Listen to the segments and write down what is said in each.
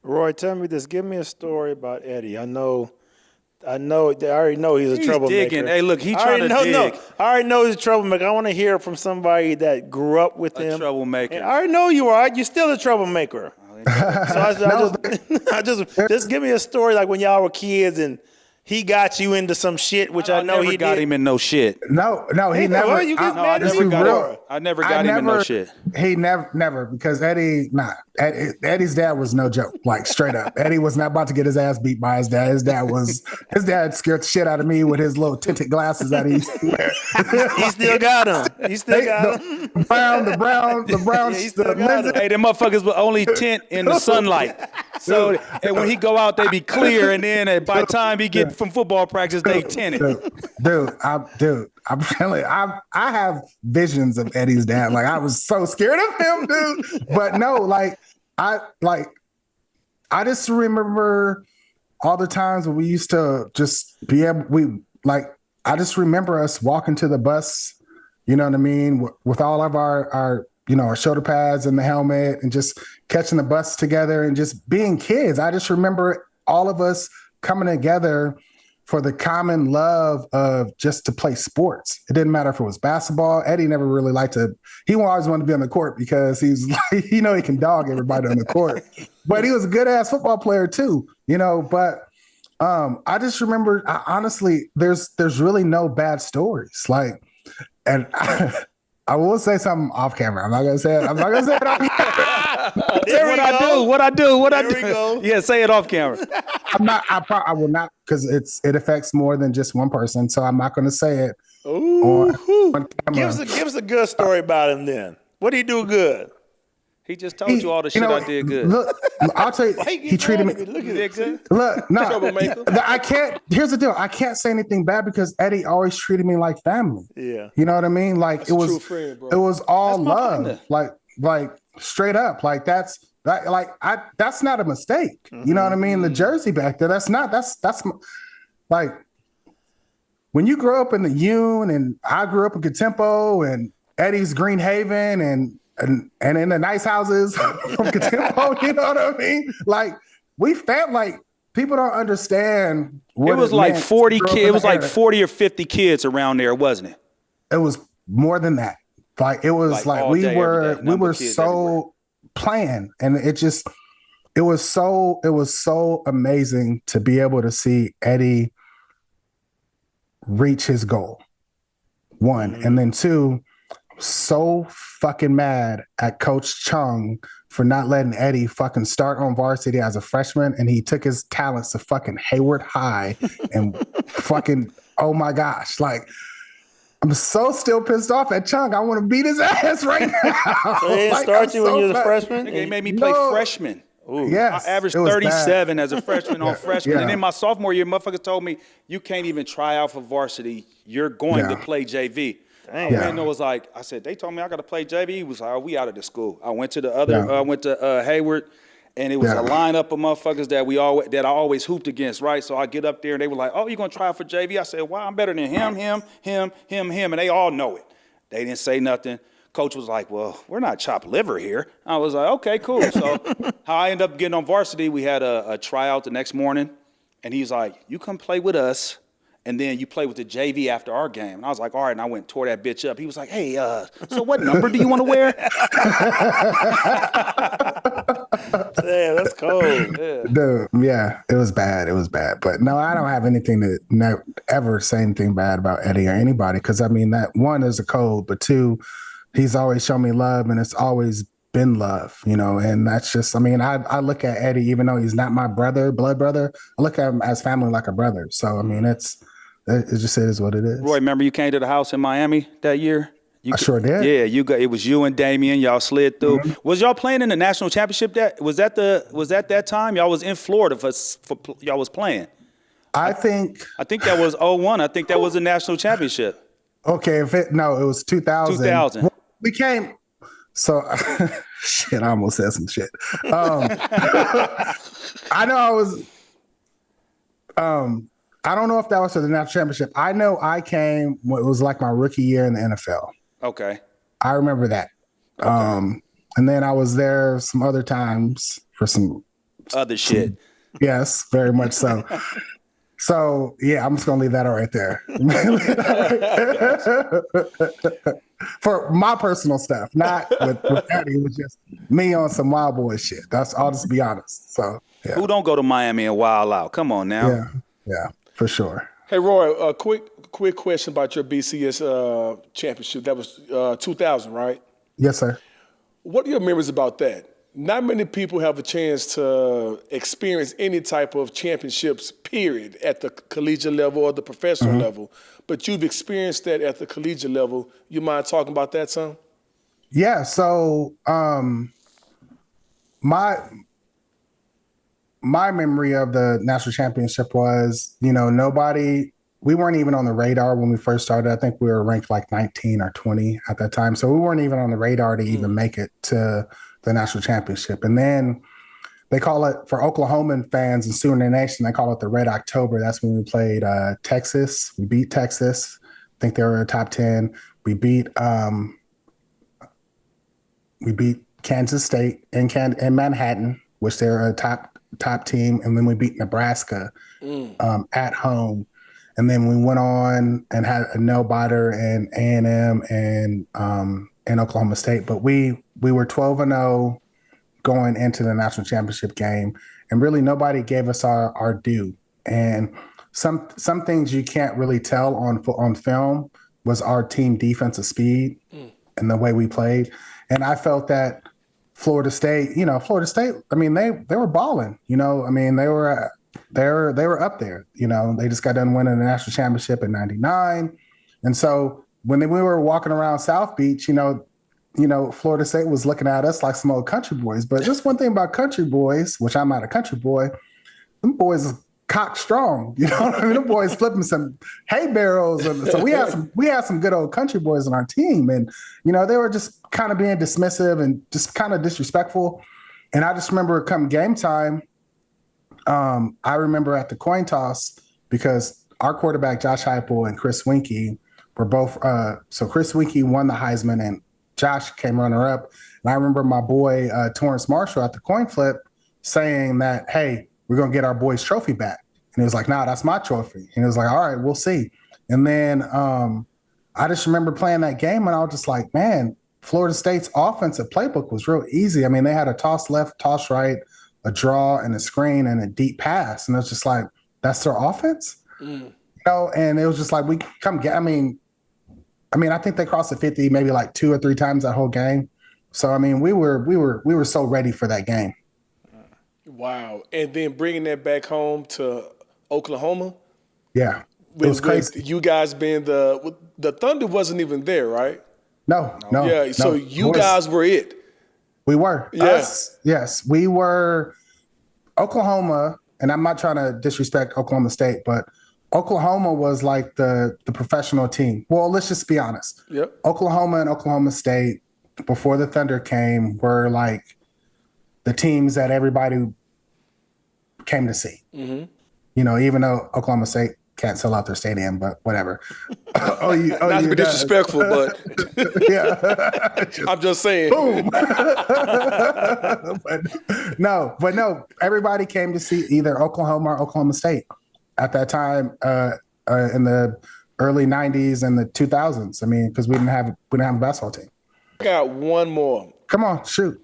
Roy, tell me this. Give me a story about Eddie. I already know he's a He's troublemaker. digging. Hey, look, he I trying already to know, dig. no, I already know he's a troublemaker. I want to hear from somebody that grew up with him. Troublemaker. And I already know you are. You're still a troublemaker. So No, I just give me a story like when y'all were kids and he got you into some shit, which I know never he got did. him in no shit. no, he Hey, never. well, you get mad as you were. I never got him in no shit. He never, because Eddie's dad was no joke, like straight up. Eddie was not about to get his ass beat by his dad. His dad scared the shit out of me with his little tinted glasses that he used to wear. He still got him. He still got him. The brown, he still got him. Hey, them motherfuckers will only tint in the sunlight. So, and when he go out, they be clear, and then by the time he get from football practice, they tinted. I'm telling you, I have visions of Eddie's dad. Like I was so scared of him, dude. But no, I just remember all the times when we used to just be able. I just remember us walking to the bus. You know what I mean? With all of our shoulder pads and the helmet, and just catching the bus together and just being kids. I just remember all of us coming together for the common love of just to play sports. It didn't matter if it was basketball. Eddie never really liked to. He always wanted to be on the court because he's like, he can dog everybody on the court. But he was a good ass football player too, But I just remember, honestly, there's really no bad stories. And I will say something off camera. I'm not gonna say it. I'm not gonna say it off camera. What I do. We go. Yeah, say it off camera. I'm not. I will not, because it affects more than just one person. So I'm not gonna say it. Ooh. On camera. Give us a good story about him then. What did he do good? He just told you all the shit I did good. Look, I'll tell you. He treated me. Look at it. Look, no. Troublemaker. I can't. Here's the deal. I can't say anything bad because Eddie always treated me like family. Yeah. You know what I mean? Like That's it was. a true friend, bro. It was all That's my love. partner. Like straight up. That's not a mistake. You know what I mean? The jersey back there. That's like when you grow up in the Union and I grew up in Contempo and Eddie's Green Haven and in the nice houses from Contempo, you know what I mean? Like we felt like people don't understand what It was like 40 kids. It was like 40 or 50 kids around there, wasn't it? It was more than that. Like it was like all we day, were every day, number of kids everywhere. playing, and it was so amazing to be able to see Eddie reach his goal. One, and then two, so fucking mad at Coach Chung for not letting Eddie fucking start on varsity as a freshman, and he took his talents to fucking Hayward High and fucking, oh my gosh, like I'm so still pissed off at Chung. I want to beat his ass right now. So they didn't start you when you was a freshman? They made me play freshman. Yes, I averaged it was 37 bad. as a freshman on freshman. Yeah. And then my sophomore year, motherfuckers told me, you can't even try out for varsity. You're going to play JV. Damn. And it was like, I said, they told me I got to play JV. He was like, oh, we out of the school. I went to the other, I went to Hayward, and it was a lineup of motherfuckers that I always hooped against, right? So I get up there, and they were like, oh, you going to try out for JV? I said, well, I'm better than him, and they all know it. They didn't say nothing. Coach was like, well, we're not chopped liver here. I was like, okay, cool. So how I ended up getting on varsity, we had a tryout the next morning, and he's like, you come play with us, and then you play with the JV after our game. And I was like, all right, and I went and tore that bitch up. He was like, hey, so what number do you want to wear? Yeah, that's cold. Yeah. Dude, yeah, it was bad. It was bad. But no, I don't have anything to ever say anything bad about Eddie or anybody, because, I mean, that one is a code, but two, he's always shown me love, and it's always been love, and that's just, I mean, I look at Eddie, even though he's not my blood brother, I look at him as family, like a brother. So, I mean, it just is what it is. Roy, remember you came to the house in Miami that year? I sure did. Yeah, it was you and Damian. Y'all slid through. Mm-hmm. Was y'all playing in the national championship? Was that that time? Y'all was in Florida for y'all was playing. I think that was 01. I think that was a national championship. Okay, it was 2000. 2000. Well, we came. So, shit, I almost said some shit. I know I was. I don't know if that was for the national championship. I know I came when it was like my rookie year in the NFL. Okay. I remember that. Okay. And then I was there some other times for some other shit. Yes, very much so. So yeah, I'm just gonna leave that right there. For my personal stuff, not with Eddie. It was just me on some wild boy shit. I'll just be honest. So yeah. Who don't go to Miami and wild out? Come on now. Yeah, for sure. Hey, Roy, a quick question about your BCS championship. That was 2000, right? Yes, sir. What are your memories about that? Not many people have a chance to experience any type of championships, period, at the collegiate level or the professional level. But you've experienced that at the collegiate level. You mind talking about that, son? Yeah. So my memory of the national championship was, we weren't even on the radar when we first started. I think we were ranked like 19 or 20 at that time. So we weren't even on the radar to even make it to the national championship. And then they call it, for Oklahoman fans and Sooner Nation, they call it the Red October. That's when we played Texas. We beat Texas. I think they were top 10. We beat Kansas State and Manhattan, which they're a top team. And then we beat Nebraska at home. And then we went on and had a nail-biter in A&M and Oklahoma State. But we were 12-0 going into the national championship game. And really nobody gave us our due. And some things you can't really tell on film was our team defensive speed and the way we played. And I felt that Florida State, I mean, they were balling, they were up there, they just got done winning the national championship in 99. And so when we were walking around South Beach, Florida State was looking at us like some old country boys. But just one thing about country boys, which I'm not a country boy, them boys cock strong. You know what I mean? Them boys flipping some hay barrels. And so we had some good old country boys on our team. And, they were just kind of being dismissive and just kind of disrespectful. And I just remember come game time, I remember at the coin toss, because our quarterback, Josh Heupel and Chris Winkie, were both, so Chris Winkie won the Heisman and Josh came runner up. And I remember my boy, Torrance Marshall, at the coin flip saying that, hey, we're going to get our boy's trophy back. And he was like, nah, that's my trophy. And he was like, all right, we'll see. And then I just remember playing that game and I was just like, man, Florida State's offensive playbook was real easy. I mean, they had a toss left, toss right, a draw and a screen and a deep pass. And it's just like, that's their offense? And it was just like, we come get, I mean, I think they crossed the 50 maybe like 2 or 3 times that whole game. So, I mean, we were so ready for that game. Wow. And then bringing that back home to Oklahoma. Yeah. It was crazy. You guys being the Thunder wasn't even there, right? No. Yeah. So you guys were it. We were. Yeah. Yes. We were Oklahoma, and I'm not trying to disrespect Oklahoma State, but Oklahoma was like the professional team. Well, let's just be honest. Yep. Oklahoma and Oklahoma State, before the Thunder came, were like the teams that everybody came to see. Mm-hmm. Even though Oklahoma State can't sell out their stadium, but whatever. Not to be disrespectful, but yeah, I'm just saying. Boom. but no, everybody came to see either Oklahoma or Oklahoma State at that time in the early 90s and the 2000s. I mean, because we didn't have a basketball team. I got one more. Come on, shoot.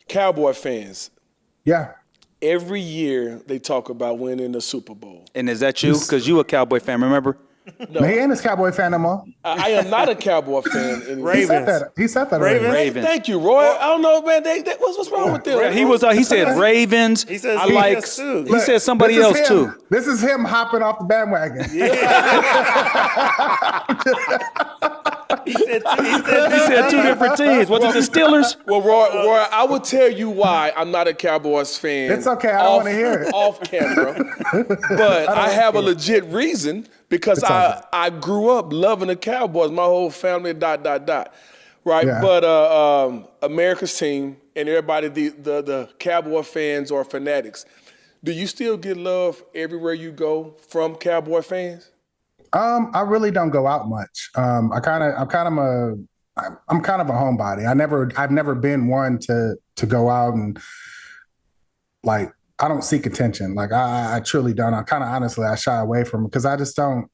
Cowboy fans. Yeah. Every year they talk about winning the Super Bowl. And is that you? Because you a Cowboy fan, remember? No, he ain't a Cowboy fan no more. I am not a Cowboy fan anymore. He said that. Ravens. Thank you, Roy. I don't know, man. What's wrong with them? He said Ravens. He says he said somebody else too. This is him hopping off the bandwagon. He said two different teams. Was it the Steelers? Well, Roy, I will tell you why I'm not a Cowboys fan. It's okay. I don't want to hear it. Off camera. But I have a legit reason because I grew up loving the Cowboys. My whole family, ... Right? Yeah. But America's team and everybody, the Cowboy fans are fanatics. Do you still get love everywhere you go from Cowboy fans? I really don't go out much. I'm kind of a homebody. I've never been one to go out and like don't seek attention. Like I truly don't. I kind of honestly I shy away from it because I just don't.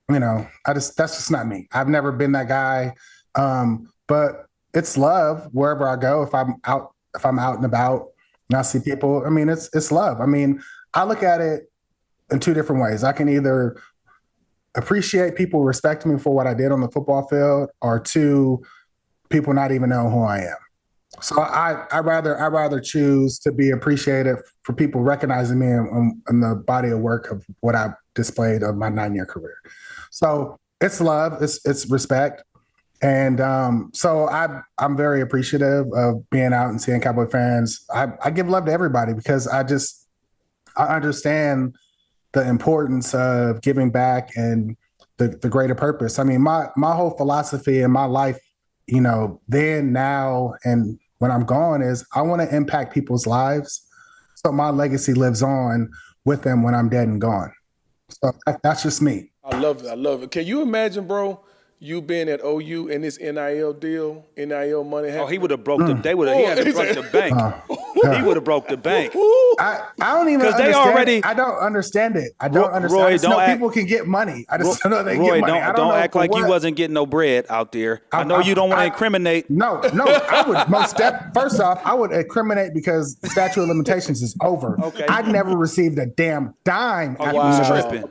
That's just not me. I've never been that guy. But it's love wherever I go. If I'm out and about and I see people, I mean, it's love. I mean, I look at it in two different ways. I can either appreciate people respecting me for what I did on the football field, or two, people not even know who I am. So I rather choose to be appreciated for people recognizing me in the body of work of what I've displayed of my 9-year career. So it's love, it's respect. And so I'm very appreciative of being out and seeing Cowboy fans. I give love to everybody because I understand the importance of giving back and the greater purpose. I mean, my whole philosophy in my life, then, now, and when I'm gone is I want to impact people's lives. So my legacy lives on with them when I'm dead and gone. So that's just me. I love it. Can you imagine, bro, you being at OU and this NIL deal, NIL money happening? Oh, he would have broke the. They would have. He had to broke the bank. He would have broke the bank. I don't even understand. I don't understand it. I don't understand. Roy, I just know people can get money. I just know they Roy, get money. Don't act like you wasn't getting no bread out there. I know you don't want to incriminate. No. I would first off, I would incriminate because the statute of limitations is over. Okay. I never received a damn dime. You was tripping.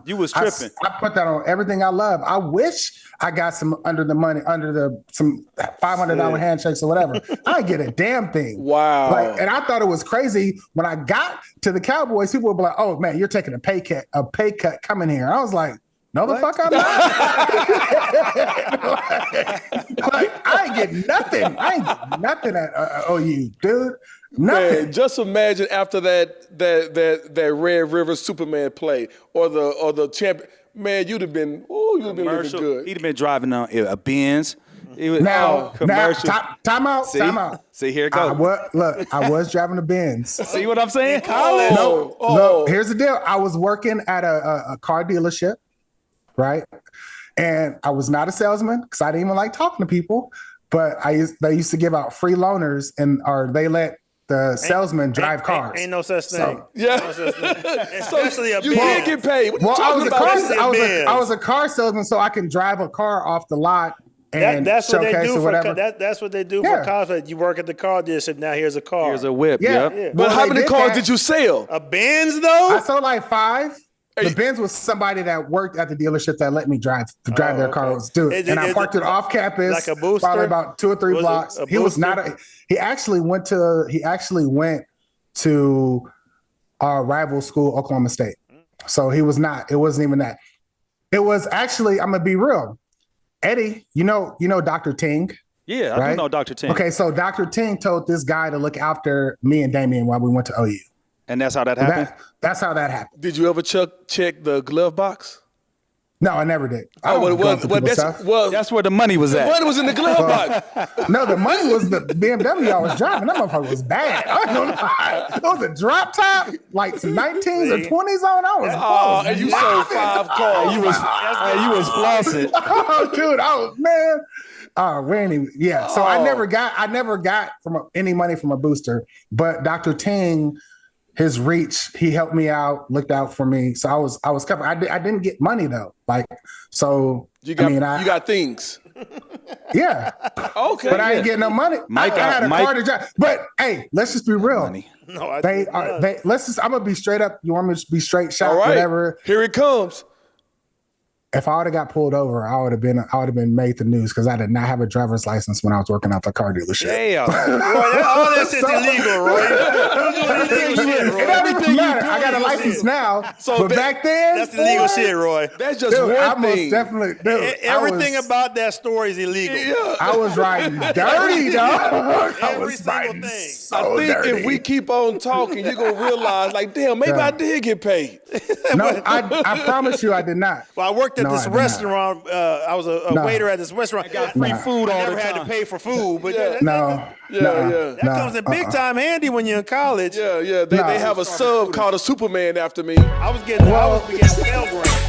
You was tripping. I put that on everything I love. I wish I got some some $500 handshakes or whatever. I didn't get a damn thing. Wow. And I thought it was crazy when I got to the Cowboys. People would be like, "Oh man, you're taking a pay cut coming here." I was like, "No, the fuck I'm not." I ain't get nothing. I ain't get nothing at OU, dude. Nothing. Man, just imagine after that Red River Superman play or the champion. Man, you'd have been looking good. He'd have been driving a Benz. Now, time out. See, here it goes. I was driving a Benz. See what I'm saying? Look, here's the deal. I was working at a car dealership, right? And I was not a salesman because I didn't even like talking to people. But they used to give out free loaners, or they let the salesman drive cars. Ain't no such thing. Yeah. No such thing. Especially a you Benz. did get paid. What you I talking about? was a car salesman, so I can drive a car off the lot and that's what they showcase do or whatever. that's what they do for cars. You work at the car dealership. Now here's a car. Here's a whip. Yeah. Yep. But how many cars did you sell? A Benz though? I sold like 5. The Benz was somebody that worked at the delership that let me drive their cars, dude. And I parked it off campus, like a booster? probably about 2 or 3 blocks. He was not he actually went to our rival school, Oklahoma State. So it wasn't even that. It was actually, I'm gonna be real. Eddie, you know Dr. Ting? Yeah, right? I do know Dr. Ting. Okay, so Dr. Ting told this guy to look after me and Damien while we went to OU. And that's how that happened? That's how that happened. Did you ever check the glove box? No, I never did. That's where the money was at. The money was in the glove box. No, the money was the BMW I was driving. That motherfucker was bad. I don't know. It was a drop top, like some 19s or 20s on. And you sold 5 cars. You was flossing. Oh, dude. Oh, man. Oh, we ain't even. Yeah. So I never got any money from a booster, but Dr. Ting, his reach, he helped me out, looked out for me. So I was covered. I didn't get money though. You got things. Yeah. Okay. But I ain't getting no money. I had a car to drive. But hey, let's just be real. Money. No, I'm gonna be straight up. You want me to be straight shot, All right. whatever. Here it comes. If I would have got pulled over, I would have been made the news because I did not have a driver's license when I was working at the car dealership. Damn. Roy, all that shit's illegal, Roy. It doesn't matter. I got a license now, but back then, that's illegal shit, Roy. That's just one thing. Everything about that story is illegal. Yeah. I was riding dirty, dog. Every single thing. So I think dirty. if we keep on talking, you're going to realize, like, damn, maybe I did get paid. No, I promise you I did not. Well, I worked at this restaurant. I was a waiter at this restaurant. I got free food all the time. I never had to pay for food, but that comes in big time handy when you're in college. Yeah. They have a sub called a Superman after me. I was getting Pell Grant.